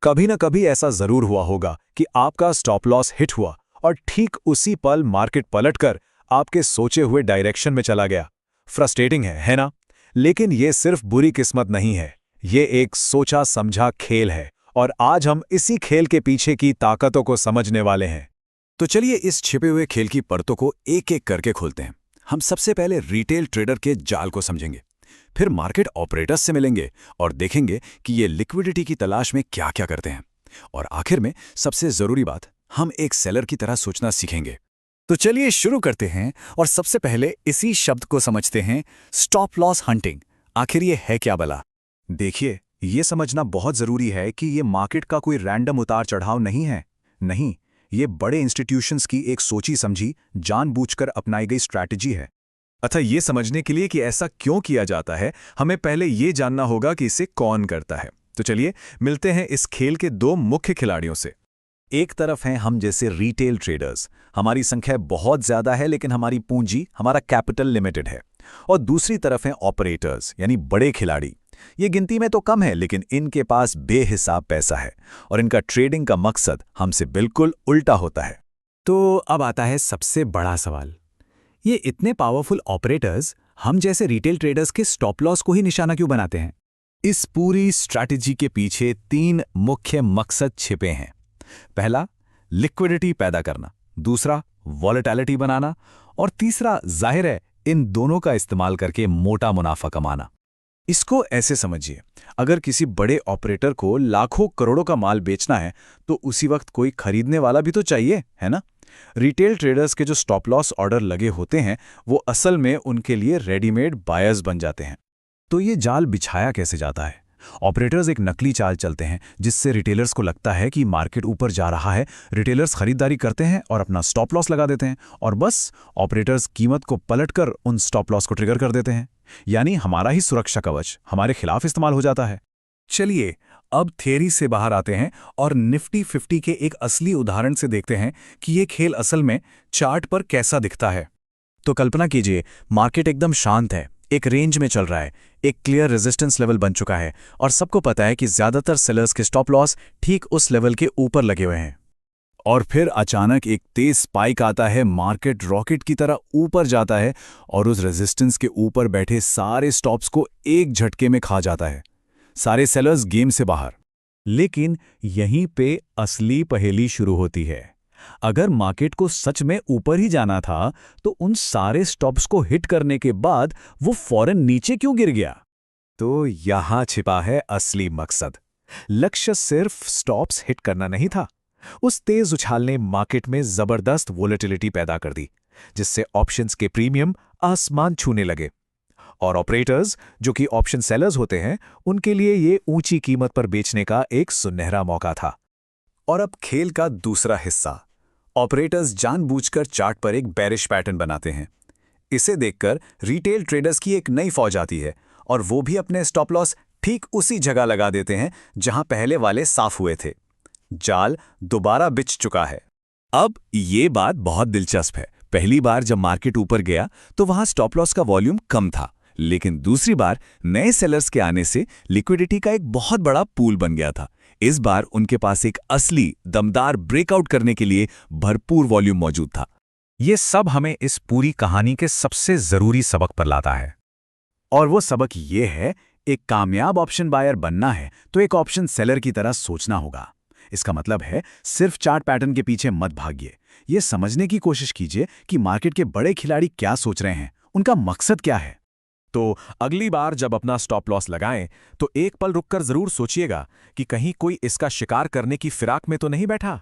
कभी न कभी ऐसा जरूर हुआ होगा कि आपका स्टॉप लॉस हिट हुआ और ठीक उसी पल मार्केट पलटकर आपके सोचे हुए डायरेक्शन में चला गया। फ्रस्ट्रेटिंग है ना? लेकिन ये सिर्फ बुरी किस्मत नहीं है, ये एक सोचा समझा खेल है और आज हम इसी खेल के पीछे की ताकतों को समझने वाले हैं। तो चलिए इस छिपे हुए खेल की परतों को एक एक करके खोलते हैं। हम सबसे पहले रिटेल ट्रेडर के जाल को समझेंगे, फिर मार्केट ऑपरेटर्स से मिलेंगे और देखेंगे कि ये लिक्विडिटी की तलाश में क्या क्या करते हैं, और आखिर में सबसे जरूरी बात, हम एक सेलर की तरह सोचना सीखेंगे। तो चलिए शुरू करते हैं और सबसे पहले इसी शब्द को समझते हैं, स्टॉप लॉस हंटिंग। आखिर ये है क्या भला? देखिए, ये समझना बहुत जरूरी है कि ये मार्केट का कोई रैंडम उतार चढ़ाव नहीं है। नहीं, ये बड़े इंस्टीट्यूशंस की एक सोची समझी, जानबूझकर अपनाई गई स्ट्रैटेजी है। अच्छा, ये समझने के लिए कि ऐसा क्यों किया जाता है, हमें पहले ये जानना होगा कि इसे कौन करता है। तो चलिए मिलते हैं इस खेल के दो मुख्य खिलाड़ियों से। एक तरफ हैं हम जैसे रिटेल ट्रेडर्स, हमारी संख्या बहुत ज्यादा है लेकिन हमारी पूंजी, हमारा कैपिटल लिमिटेड है। और दूसरी तरफ हैं ऑपरेटर्स, यानी बड़े खिलाड़ी। ये गिनती में तो कम है लेकिन इनके पास बेहिसाब पैसा है और इनका ट्रेडिंग का मकसद हमसे बिल्कुल उल्टा होता है। तो अब आता है सबसे बड़ा सवाल, ये इतने पावरफुल ऑपरेटर्स हम जैसे रिटेल ट्रेडर्स के स्टॉप लॉस को ही निशाना क्यों बनाते हैं? इस पूरी स्ट्रैटेजी के पीछे तीन मुख्य मकसद छिपे हैं। पहला, लिक्विडिटी पैदा करना, दूसरा, वॉलेटिलिटी बनाना, और तीसरा, जाहिर है, इन दोनों का इस्तेमाल करके मोटा मुनाफा कमाना। इसको ऐसे समझिए, अगर किसी बड़े ऑपरेटर को लाखों करोड़ों का माल बेचना है तो उसी वक्त कोई खरीदने वाला भी तो चाहिए, है ना? रिटेल ट्रेडर्स के जो स्टॉप लॉस ऑर्डर लगे होते हैं वो असल में उनके लिए रेडीमेड बायर्स बन जाते हैं। तो ये जाल बिछाया कैसे जाता है? ऑपरेटर्स एक नकली चाल चलते हैं जिससे रिटेलर्स को लगता है कि मार्केट ऊपर जा रहा है। रिटेलर्स खरीदारी करते हैं और अपना स्टॉप लॉस लगा देते हैं और बस ऑपरेटर्स कीमत को पलटकर उन स्टॉप लॉस को ट्रिगर कर देते हैं, यानी हमारा ही सुरक्षा कवच हमारे खिलाफ इस्तेमाल हो जाता है। चलिए अब थियरी से बाहर आते हैं और निफ्टी 50 के एक असली उदाहरण से देखते हैं कि ये खेल असल में चार्ट पर कैसा दिखता है। तो कल्पना कीजिए, मार्केट एकदम शांत है, एक रेंज में चल रहा है, एक क्लियर रेजिस्टेंस लेवल बन चुका है और सबको पता है कि ज्यादातर सेलर्स के स्टॉप लॉस ठीक उस लेवल के ऊपर लगे हुए हैं। और फिर अचानक एक तेज स्पाइक आता है, मार्केट रॉकेट की तरह ऊपर जाता है और उस रेजिस्टेंस के ऊपर बैठे सारे स्टॉप्स को एक झटके में खा जाता है। सारे सेलर्स गेम से बाहर। लेकिन यहीं पे असली पहेली शुरू होती है। अगर मार्केट को सच में ऊपर ही जाना था तो उन सारे स्टॉप्स को हिट करने के बाद वो फौरन नीचे क्यों गिर गया? तो यहां छिपा है असली मकसद। लक्ष्य सिर्फ स्टॉप्स हिट करना नहीं था, उस तेज उछाल ने मार्केट में जबरदस्त वोलेटिलिटी पैदा कर दी, जिससे ऑप्शंस के प्रीमियम आसमान छूने लगे। और ऑपरेटर्स, जो कि ऑप्शन सेलर्स होते हैं, उनके लिए ये ऊंची कीमत पर बेचने का एक सुनहरा मौका था। और अब खेल का दूसरा हिस्सा। ऑपरेटर्स जानबूझकर चार्ट पर एक बेरिश पैटर्न बनाते हैं। इसे देखकर रिटेल ट्रेडर्स की एक नई फौज आती है और वो भी अपने स्टॉप लॉस ठीक उसी जगह लगा देते हैं जहां पहले वाले साफ हुए थे। जाल दोबारा बिछ चुका है। अब ये बात बहुत दिलचस्प है। पहली बार जब मार्केट ऊपर गया तो वहां स्टॉप लॉस का वॉल्यूम कम था, लेकिन दूसरी बार नए सेलर्स के आने से लिक्विडिटी का एक बहुत बड़ा पूल बन गया था। इस बार उनके पास एक असली दमदार ब्रेकआउट करने के लिए भरपूर वॉल्यूम मौजूद था। ये सब हमें इस पूरी कहानी के सबसे जरूरी सबक पर लाता है। और वो सबक ये है, एक कामयाब ऑप्शन बायर बनना है तो एक ऑप्शन सेलर की तरह सोचना होगा। इसका मतलब है, सिर्फ चार्ट पैटर्न के पीछे मत भागिए। ये समझने की कोशिश कीजिए कि मार्केट के बड़े खिलाड़ी क्या सोच रहे हैं, उनका मकसद क्या है। तो अगली बार जब अपना स्टॉप लॉस लगाएं तो एक पल रुककर जरूर सोचिएगा कि कहीं कोई इसका शिकार करने की फिराक में तो नहीं बैठा।